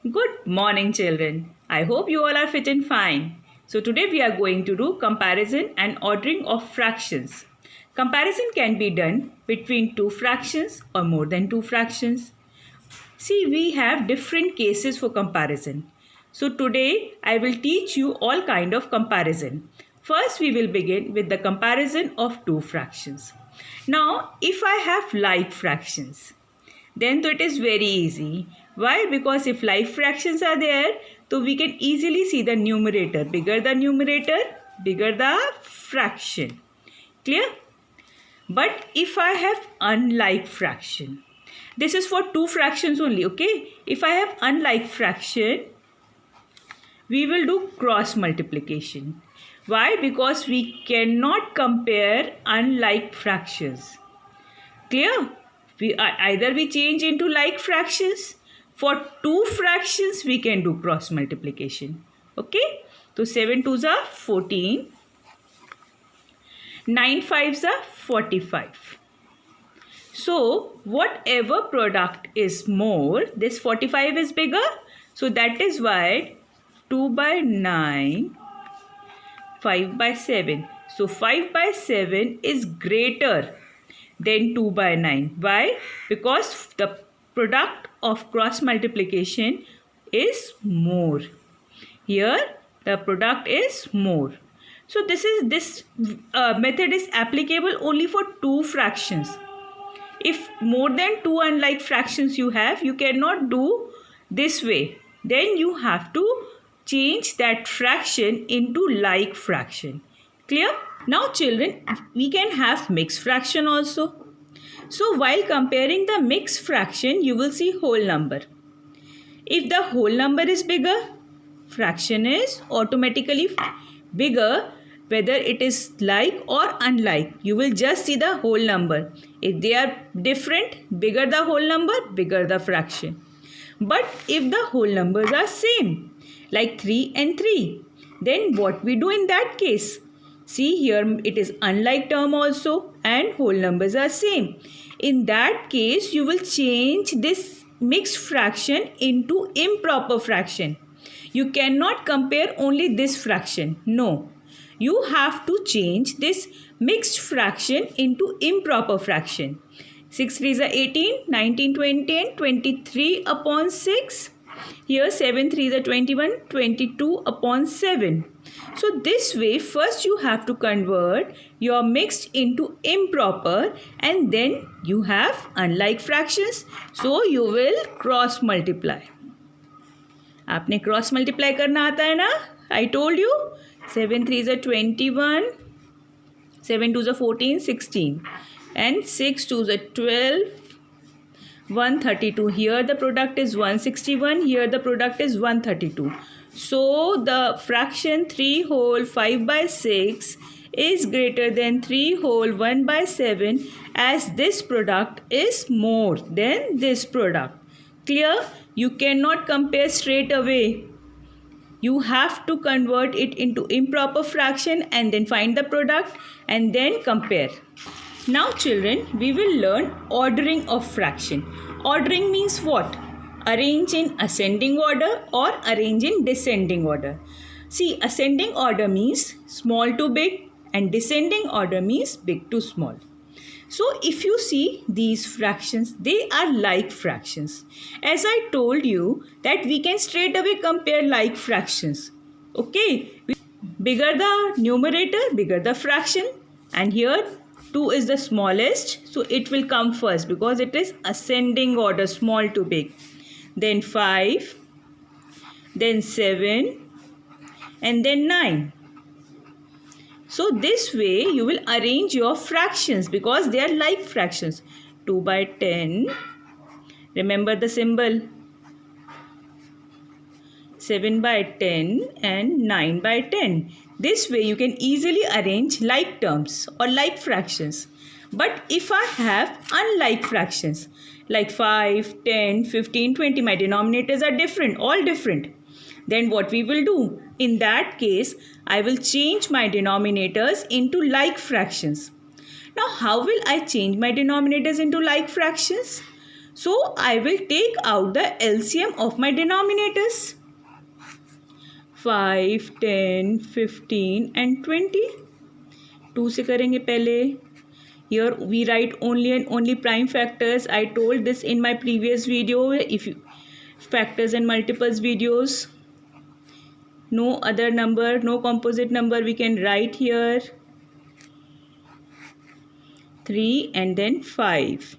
Good morning, children. I hope you all are fit and fine. So, today we are going to do comparison and ordering of fractions. Comparison can be done between two fractions or more than two fractions. See, we have different cases for comparison. So, today I will teach you all kind of comparison. First, we will begin with the comparison of two fractions. Now, if I have like fractions, then it is very easy. Why? Because if like fractions are there, so we can easily see the numerator. Bigger the numerator, bigger the fraction. Clear? But if I have unlike fraction, this is for two fractions only, okay? If I have unlike fraction, we will do cross multiplication. Why? Because we cannot compare unlike fractions. Clear? Either we change into like fractions. For two fractions, we can do cross multiplication. Okay? So 7 2s are 14. 9 5s are 45. So whatever product is more, this 45 is bigger. So that is why 2 by 9, 5 by 7. So 5 by 7 is greater than 2 by 9. Why? Because the product of cross multiplication is more. Here the product is more. So this method is applicable only for two fractions. If more than two unlike fractions you have, you cannot do this way. Then you have to change that fraction into like fraction. Clear? Now children, we can have mixed fraction also. So while comparing the mixed fraction, you will see whole number. If the whole number is bigger, fraction is automatically bigger, whether it is like or unlike. You will just see the whole number. If they are different, bigger the whole number, bigger the fraction. But if the whole numbers are same, like 3 and 3, then what we do in that case? See here, it is unlike term also and whole numbers are same. In that case, you will change this mixed fraction into improper fraction. You cannot compare only this fraction. No. You have to change this mixed fraction into improper fraction. 6 3s are 18, 19, 20 and 23 upon 6. Here 7 3s are 21, 22 upon 7. So this way, first you have to convert your mixed into improper and then you have unlike fractions. So you will cross multiply. आपने cross multiply करना आता है ना? I told you. 7 3s are 21. 7 2s are 14, 16. And 6 2s are 12. 132. Here the product is 161. Here the product is 132. So the fraction 3 whole 5 by 6 is greater than 3 whole 1 by 7 as this product is more than this product. Clear? You cannot compare straight away. You have to convert it into improper fraction and then find the product and then compare. Now children, we will learn ordering of fraction. Ordering means what? Arrange in ascending order or arrange in descending order. See, ascending order means small to big and descending order means big to small. So if you see these fractions, they are like fractions. As I told you that we can straight away compare like fractions. Okay, bigger the numerator, bigger the fraction, and here 2 is the smallest, so it will come first because it is ascending order, small to big. Then 5, then 7 and then 9. So this way you will arrange your fractions because they are like fractions. 2 by 10, remember the symbol. 7 by 10 and 9 by 10. This way you can easily arrange like terms or like fractions. But if I have unlike fractions like 5, 10, 15, 20, my denominators are different, all different. Then what we will do? In that case, I will change my denominators into like fractions. Now, how will I change my denominators into like fractions? So I will take out the LCM of my denominators. 5, 10, 15 and 20. 2 से करेंगे पहले. Here we write only and only prime factors. I told this in my previous video. If you factors and multiples videos, no other number, no composite number we can write here. 3 and then 5.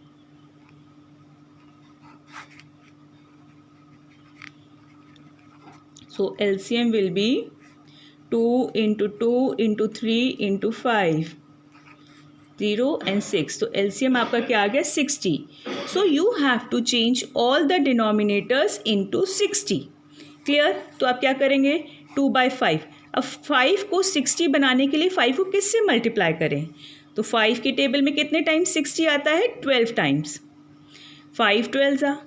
So LCM will be 2 into 2 into 3 into 5. 0 and 6. So LCM आपका क्या आ गया 60. So you have to change all the denominators into 60. Clear? तो आप क्या करेंगे 2 by 5. अब 5 को 60 बनाने के लिए 5 को किससे मल्टीप्लाई करें? तो 5 के टेबल में कितने टाइम्स 60 आता है 12 times. 5 12s are.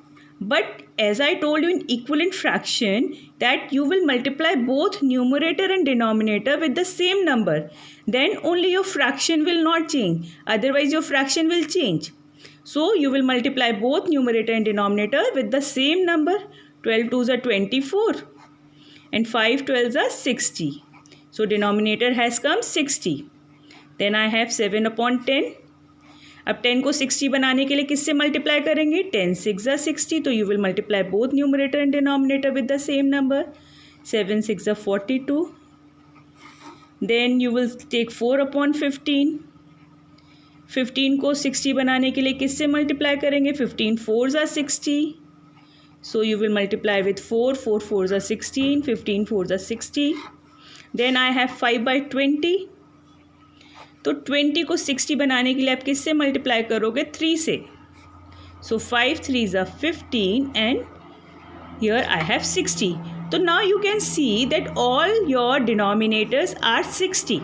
But as I told you in equivalent fraction that you will multiply both numerator and denominator with the same number, then only your fraction will not change, otherwise your fraction will change. So you will multiply both numerator and denominator with the same number. 12 2s are 24 and 5 12s are 60. So denominator has come 60. Then I have 7 upon 10. अब 10 को 60 बनाने के लिए किससे multiply करेंगे 10 6 are 60. तो you will multiply both numerator and denominator with the same number. 7 6 are 42. Then you will take 4 upon 15. 15 को 60 बनाने के लिए किससे मल्टीप्लाई करेंगे 15 4s are 60. So you will multiply with 4 4 4s are 16. 15 4s are 60. Then I have 5 by 20. तो 20 को 60 बनाने के लिए आप किससे मल्टीप्लाई करोगे 3 से. So 5 3s are 15 and here I have 60. तो now you can see that all your denominators are 60.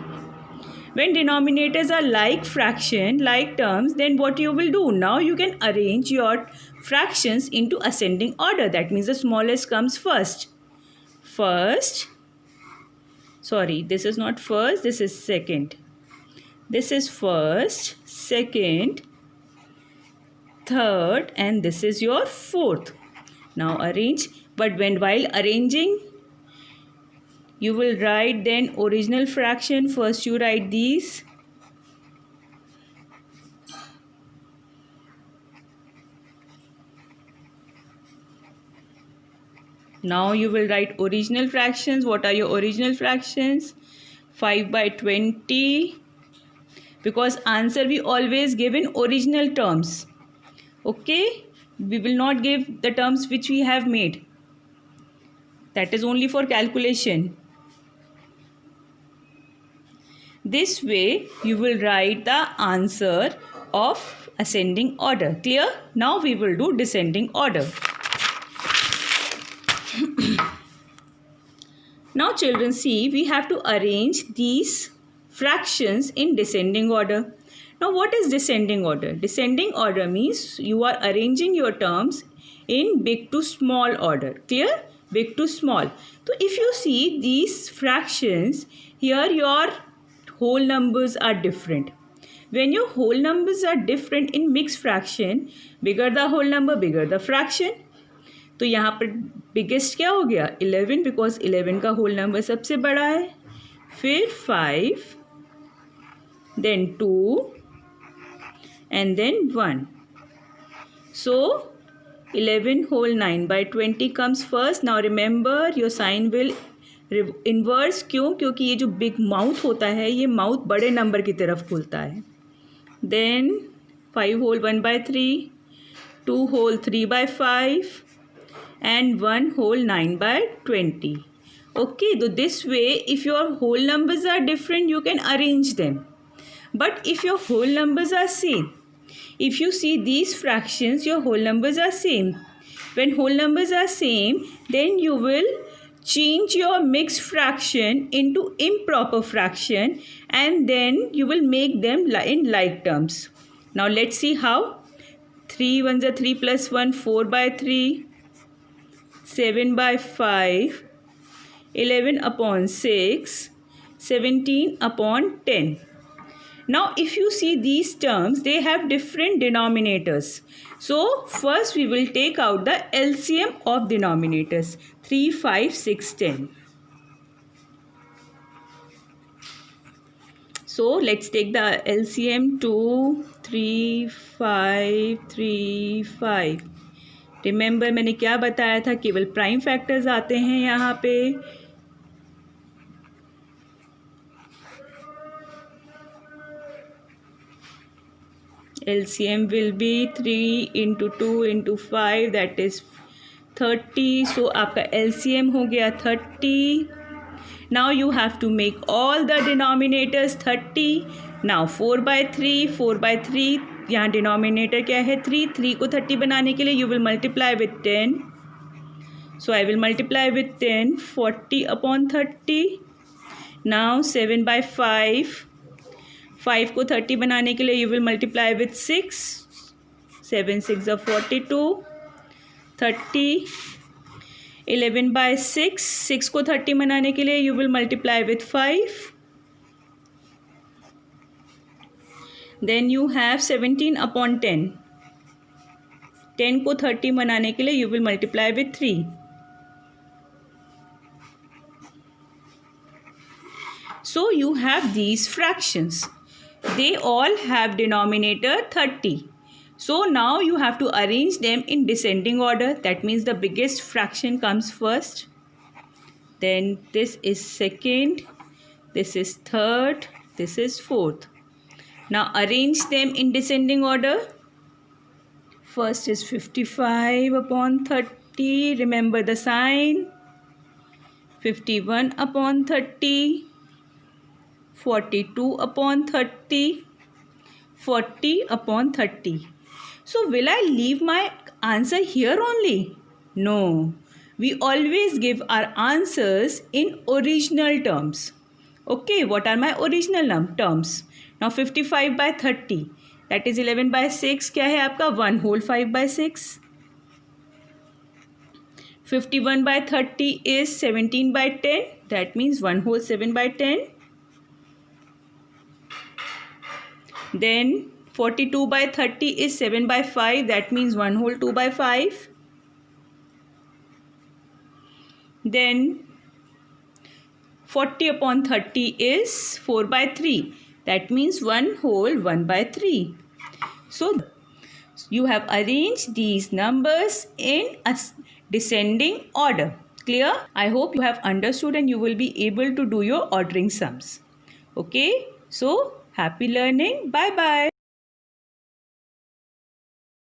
When denominators are like fraction, like terms, then what you will do? Now you can arrange your fractions into ascending order. That means the smallest comes first. Sorry, this is not first, this is second. This is first, second, third, and this is your fourth. Now arrange, but while arranging, you will write then original fraction. First you write these. Now you will write original fractions. What are your original fractions? 5 by 20. Because answer we always give in original terms. Okay? We will not give the terms which we have made. That is only for calculation. This way you will write the answer of ascending order. Clear? Now we will do descending order. Now children, see, we have to arrange these fractions in descending order. Now what is descending order? Descending order means you are arranging your terms in big to small order. Clear? Big to small. So if you see these fractions, here your whole numbers are different. When your whole numbers are different in mixed fraction, bigger the whole number, bigger the fraction. तो यहाँ पर biggest क्या हो गया 11, because 11 का whole number सबसे बड़ा है. फिर 5, then 2 and then 1. So 11 whole 9 by 20 comes first. Now remember your sign will inverse. क्यों? क्योंकि ये जो बिग माउथ होता है ये माउथ बड़े नंबर की तरफ खुलता है. Then 5 whole 1 by 3, 2 whole 3 by 5 and 1 whole 9 by 20. Okay, so this way if your whole numbers are different you can arrange them. But if your whole numbers are same, if you see these fractions your whole numbers are same. When whole numbers are same, then you will change your mixed fraction into improper fraction and then you will make them in like terms. Now let's see how. 3 1s are 3 plus 1, 4 by 3, 7 by 5, 11 upon 6, 17 upon 10. Now if you see these terms, they have different denominators. So first we will take out the LCM of denominators. 3, 5, 6, 10. So let's take the LCM. 2, 3, 5, 3, 5. Remember मैंने क्या बताया था, केवल prime factors आते हैं यहाँ पे. LCM will be 3 into 2 into 5, that is 30. So आपका LCM हो गया 30. Now you have to make all the denominators 30. Now 4 by 3, 4 by 3. यहाँ डिनोमिनेटर क्या है 3. 3 को 30 बनाने के लिए you will multiply with 10. So I will multiply with 10. 40 upon 30. Now 7 by 5. 5 को 30 बनाने के लिए you will multiply with 6. 7 6 are 42. 30. 11 by 6. 6 को 30 बनाने के लिए you will multiply with 5. Then you have 17 upon 10. 10 को 30 बनाने के लिए you will multiply with 3. So you have these fractions. They all have denominator 30. So now you have to arrange them in descending order. That means the biggest fraction comes first. Then this is second. This is third. This is fourth. Now arrange them in descending order. First is 55 upon 30. Remember the sign. 51 upon 30. 42 upon 30. 40 upon 30. So will I leave my answer here only? No. We always give our answers in original terms. Okay, what are my original terms? Now 55 by 30, that is 11 by 6. क्या है आपका 1 whole 5 by 6. 51 by 30 is 17 by 10. That means 1 whole 7 by 10. Then 42 by 30 is 7 by 5. That means 1 whole 2 by 5. Then 40 upon 30 is 4 by 3. That means 1 whole 1 by 3. So you have arranged these numbers in a descending order. Clear? I hope you have understood and you will be able to do your ordering sums. Okay? So happy learning. Bye bye.